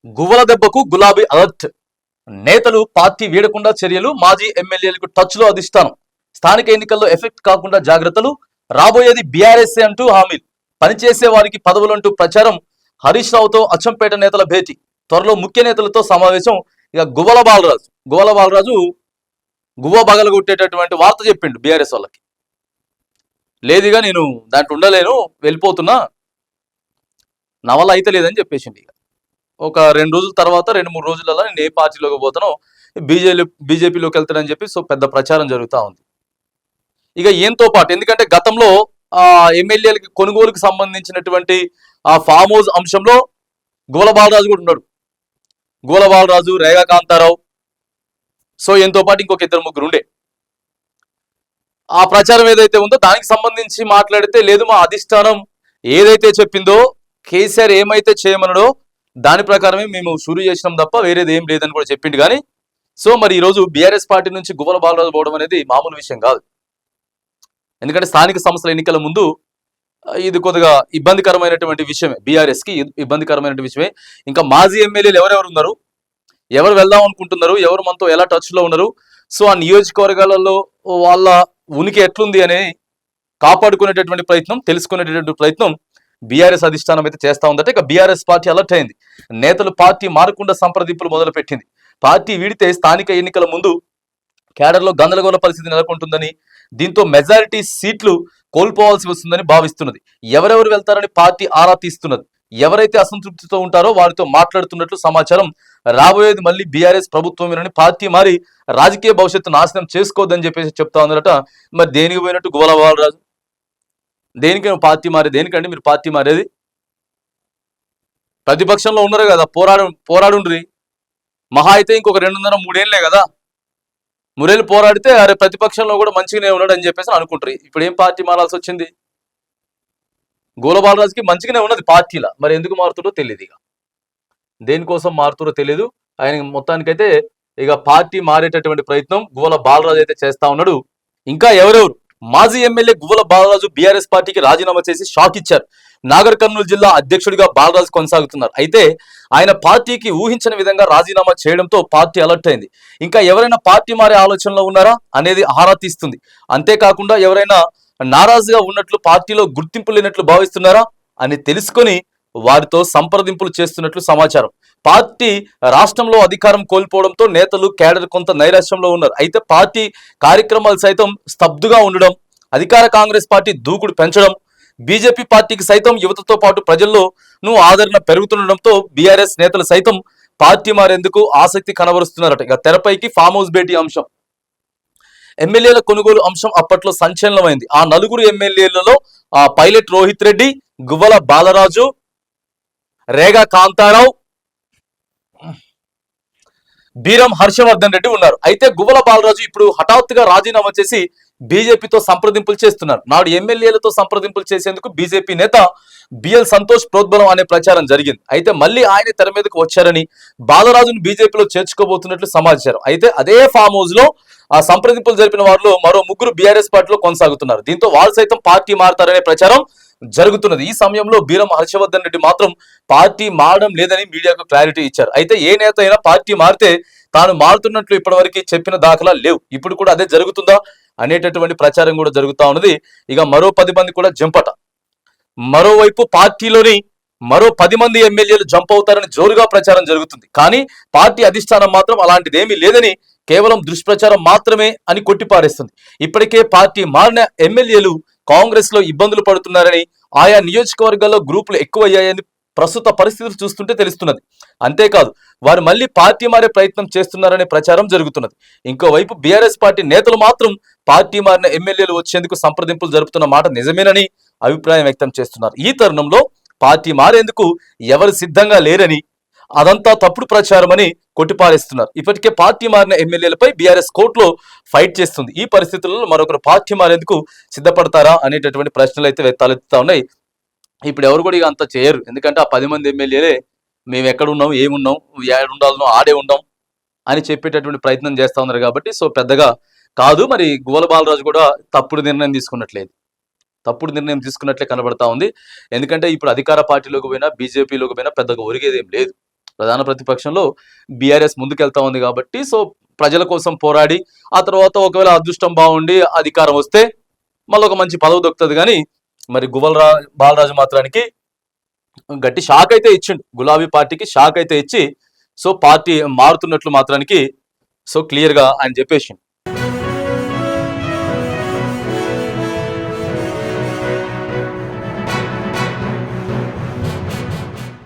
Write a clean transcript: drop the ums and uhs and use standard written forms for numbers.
గువ్వల దెబ్బకు గులాబీ అలర్ట్. నేతలు పార్టీ వీడకుండా చర్యలు, మాజీ ఎమ్మెల్యేలకు టచ్ లో అధిష్టానం. స్థానిక ఎన్నికల్లో ఎఫెక్ట్ కాకుండా జాగ్రత్తలు, రాబోయేది బీఆర్ఎస్ఏ అంటూ హామీలు, పనిచేసే వారికి పదవులంటూ ప్రచారం. హరీష్ రావుతో అచ్చంపేట నేతల భేటీ, త్వరలో ముఖ్య నేతలతో సమావేశం. ఇక గువ్వల బాలరాజు గువ్వ బగలగొట్టేటటువంటి వార్త చెప్పిండు బీఆర్ఎస్ వాళ్ళకి. లేదుగా నేను దాంట్లో ఉండలేను, వెళ్ళిపోతున్నా, నా వల్ల అయితే లేదని చెప్పేసిండు. ఇక ఒక 2 రోజుల తర్వాత 2-3 రోజులలో నేను ఏ పార్టీలోకి పోతానో బీజేపీలోకి వెళ్తానని చెప్పి సో పెద్ద ప్రచారం జరుగుతూ ఉంది. ఇక ఈయనతో పాటు ఎందుకంటే గతంలో ఎమ్మెల్యేలకి కొనుగోలుకు సంబంధించినటువంటి ఆ ఫామ్ హౌస్ అంశంలో గువ్వల బాలరాజు కూడా ఉన్నాడు. గువ్వల బాలరాజు, రేగా కాంతారావు, సో ఈయనతో పాటు ఇంకొక 2-3 ఉండే. ఆ ప్రచారం ఏదైతే ఉందో దానికి సంబంధించి మాట్లాడితే, లేదు మా అధిష్టానం ఏదైతే చెప్పిందో, కేసీఆర్ ఏమైతే చేయమన్నాడో దాని ప్రకారమే మేము షురూ చేసినాం తప్ప వేరేది ఏం లేదని కూడా చెప్పిండు. కానీ సో మరి ఈరోజు బీఆర్ఎస్ పార్టీ నుంచి గువ్వల బాలరాజు పోవడం అనేది మామూలు విషయం కాదు. ఎందుకంటే స్థానిక సంస్థల ఎన్నికల ముందు ఇది కొద్దిగా ఇబ్బందికరమైనటువంటి విషయమే, బీఆర్ఎస్కి ఇబ్బందికరమైన విషయమే. ఇంకా మాజీ ఎమ్మెల్యేలు ఎవరెవరు ఉన్నారు, ఎవరు వెళ్దాం అనుకుంటున్నారు, ఎవరు మనతో ఎలా టచ్లో ఉన్నారు, సో ఆ నియోజకవర్గాలలో వాళ్ళ ఉనికి ఎట్లుంది అని కాపాడుకునేటటువంటి ప్రయత్నం, తెలుసుకునేటటువంటి ప్రయత్నం బీఆర్ఎస్ అధిష్టానం అయితే చేస్తా ఉందంటే. ఇక బీఆర్ఎస్ పార్టీ అలర్ట్ అయింది. నేతలు పార్టీ మారకుండా సంప్రదింపులు మొదలుపెట్టింది. పార్టీ వీడితే స్థానిక ఎన్నికల ముందు కేడర్లో గందరగోళ పరిస్థితి నెలకొంటుందని, దీంతో మెజారిటీ సీట్లు కోల్పోవాల్సి వస్తుందని భావిస్తున్నది. ఎవరెవరు వెళ్తారని పార్టీ ఆరా తీస్తున్నది. ఎవరైతే అసంతృప్తితో ఉంటారో వారితో మాట్లాడుతున్నట్లు సమాచారం. రాబోయేది మళ్ళీ బీఆర్ఎస్ ప్రభుత్వమేనని, పార్టీ మారి రాజకీయ భవిష్యత్తు నాశనం చేసుకోవద్దని చెప్పేసి చెప్తా ఉందట. మరి దేనికి పోయినట్టు గువ్వల బాలరాజు? దేనికి పార్టీ మారేది? దేనికండి మీరు పార్టీ మారేది? ప్రతిపక్షంలో ఉన్నారు కదా, పోరాడుండ్రి. మహా అయితే ఇంకొక 2.5-3 ఏళ్ళే కదా, 3 ఏళ్ళు పోరాడితే అరే ప్రతిపక్షంలో కూడా మంచిగానే ఉన్నాడు అని చెప్పేసి అనుకుంటారు. ఇప్పుడు ఏం పార్టీ మారాల్సి వచ్చింది? గువ్వల బాలరాజుకి మంచిగానే ఉన్నది పార్టీలా, మరి ఎందుకు మారుతుందో తెలియదు. ఇక దేనికోసం మారుతుందో తెలియదు. ఆయన మొత్తానికైతే ఇక పార్టీ మారేటటువంటి ప్రయత్నం గువ్వల బాలరాజు అయితే చేస్తా ఉన్నాడు. ఇంకా ఎవరెవరు? మాజీ ఎమ్మెల్యే గువ్వల బాలరాజు బీఆర్ఎస్ పార్టీకి రాజీనామా చేసి షాక్ ఇచ్చారు. నాగర్ కర్నూలు జిల్లా అధ్యక్షుడిగా బాలరాజు కొనసాగుతున్నారు. అయితే ఆయన పార్టీకి ఊహించని విధంగా రాజీనామా చేయడంతో పార్టీ అలర్ట్ అయింది. ఇంకా ఎవరైనా పార్టీ మారే ఆలోచనలో ఉన్నారా అనేది ఆరా తీస్తుంది. అంతేకాకుండా ఎవరైనా నారాజుగా ఉన్నట్లు, పార్టీలో గుర్తింపు లేనట్లు భావిస్తున్నారా అని తెలుసుకొని వారితో సంప్రదింపులు చేస్తున్నట్లు సమాచారం. పార్టీ రాష్ట్రంలో అధికారం కోల్పోవడంతో నేతలు, కేడర్ కొంత నైరాశ్యంలో ఉన్నారు. అయితే పార్టీ కార్యక్రమాలు సైతం స్తబ్దుగా ఉండడం, అధికార కాంగ్రెస్ పార్టీ దూకుడు పెంచడం, బీజేపీ పార్టీకి సైతం యువతతో పాటు ప్రజల్లోనూ ఆదరణ పెరుగుతుండడంతో బీఆర్ఎస్ నేతలు సైతం పార్టీ మారేందుకు ఆసక్తి కనబరుస్తున్నారట. ఇక తెరపైకి ఫామ్ హౌస్ భేటీ అంశం, ఎమ్మెల్యేల కొనుగోలు అంశం అప్పట్లో సంచలనమైంది. ఆ 4 ఎమ్మెల్యేలలో పైలట్ రోహిత్ రెడ్డి, గువ్వల బాలరాజు, రేగా కాంతారావు, బీరం హర్షవర్ధన్ రెడ్డి ఉన్నారు. అయితే గువ్వల బాలరాజు ఇప్పుడు హఠాత్తుగా రాజీనామా చేసి బీజేపీతో సంప్రదింపులు చేస్తున్నారు. నాడు ఎమ్మెల్యేలతో సంప్రదింపులు చేసేందుకు బీజేపీ నేత బిఎల్ సంతోష్ ప్రోద్బలం అనే ప్రచారం జరిగింది. అయితే మళ్ళీ ఆయన తెర మీదకు వచ్చారని, బాలరాజును బీజేపీలో చేర్చుకోబోతున్నట్లు సమాచారం. అయితే అదే ఫామ్ హౌస్ లో ఆ సంప్రదింపులు జరిపిన వారిలో మరో 3 బీఆర్ఎస్ పార్టీలో కొనసాగుతున్నారు. దీంతో వాళ్ళు సైతం పార్టీ మారతారనే ప్రచారం జరుగుతున్నది. ఈ సమయంలో బీరం హర్షవర్ధన్ రెడ్డి మాత్రం పార్టీ మారడం లేదని మీడియాకు క్లారిటీ ఇచ్చారు. అయితే ఏ నేత అయినా పార్టీ మారితే తాను మారుతున్నట్లు ఇప్పటివరకు చెప్పిన దాఖలాలు లేవు. ఇప్పుడు కూడా అదే జరుగుతుందా అనేటటువంటి ప్రచారం కూడా జరుగుతూ ఉన్నది. ఇక మరో 10 మంది కూడా జంపట. మరోవైపు పార్టీలోని మరో 10 మంది ఎమ్మెల్యేలు జంప్ అవుతారని జోరుగా ప్రచారం జరుగుతుంది. కానీ పార్టీ అధిష్టానం మాత్రం అలాంటిదేమీ లేదని, కేవలం దుష్ప్రచారం మాత్రమే అని కొట్టిపారేస్తుంది. ఇప్పటికే పార్టీ మారిన ఎమ్మెల్యేలు కాంగ్రెస్ లో ఇబ్బందులు పడుతున్నారని, ఆయా నియోజకవర్గాల్లో గ్రూపులు ఎక్కువయ్యాయని ప్రస్తుత పరిస్థితులు చూస్తుంటే తెలుస్తున్నది. అంతేకాదు వారు మళ్ళీ పార్టీ మారే ప్రయత్నం చేస్తున్నారనే ప్రచారం జరుగుతున్నది. ఇంకోవైపు బీఆర్ఎస్ పార్టీ నేతలు మాత్రం పార్టీ మారిన ఎమ్మెల్యేలు వచ్చేందుకు సంప్రదింపులు జరుపుతున్న మాట నిజమేనని అభిప్రాయం వ్యక్తం చేస్తున్నారు. ఈ తరుణంలో పార్టీ మారేందుకు ఎవరు సిద్ధంగా లేరని, అదంతా తప్పుడు ప్రచారం అని కొట్టిపారేస్తున్నారు. ఇప్పటికే పార్టీ మారిన ఎమ్మెల్యేలపై బీఆర్ఎస్ కోర్టులో ఫైట్ చేస్తుంది. ఈ పరిస్థితుల్లో మరొకరు పార్టీ మారేందుకు సిద్ధపడతారా అనేటటువంటి ప్రశ్నలు అయితే తలెత్తుతా ఉన్నాయి. ఇప్పుడు ఎవరు కూడా ఇక అంత చేయరు. ఎందుకంటే ఆ 10 మంది ఎమ్మెల్యేలే మేము ఎక్కడున్నాం, ఏమున్నాం, ఏడుండాలనో ఆడే ఉండాం అని చెప్పేటటువంటి ప్రయత్నం చేస్తా ఉన్నారు. కాబట్టి సో పెద్దగా కాదు. మరి గువ్వల బాలరాజు కూడా తప్పుడు నిర్ణయం తీసుకున్నట్లే కనబడతా ఉంది. ఎందుకంటే ఇప్పుడు అధికార పార్టీలోకి పోయినా, బీజేపీలోకి పోయినా పెద్దగా ఒరిగేదేం లేదు. ప్రధాన ప్రతిపక్షంలో బీఆర్ఎస్ ముందుకెళ్తా ఉంది కాబట్టి సో ప్రజల కోసం పోరాడి ఆ తర్వాత ఒకవేళ అదృష్టం బాగుండి అధికారం వస్తే మళ్ళీ ఒక మంచి పదవి దొరుకుతుంది. కానీ మరి బాలరాజు మాత్రానికి గట్టి షాక్ అయితే ఇచ్చిండు, గులాబీ పార్టీకి షాక్ అయితే ఇచ్చి సో పార్టీ మారుతున్నట్లు మాత్రానికి సో క్లియర్ గా ఆయన చెప్పేసిండు.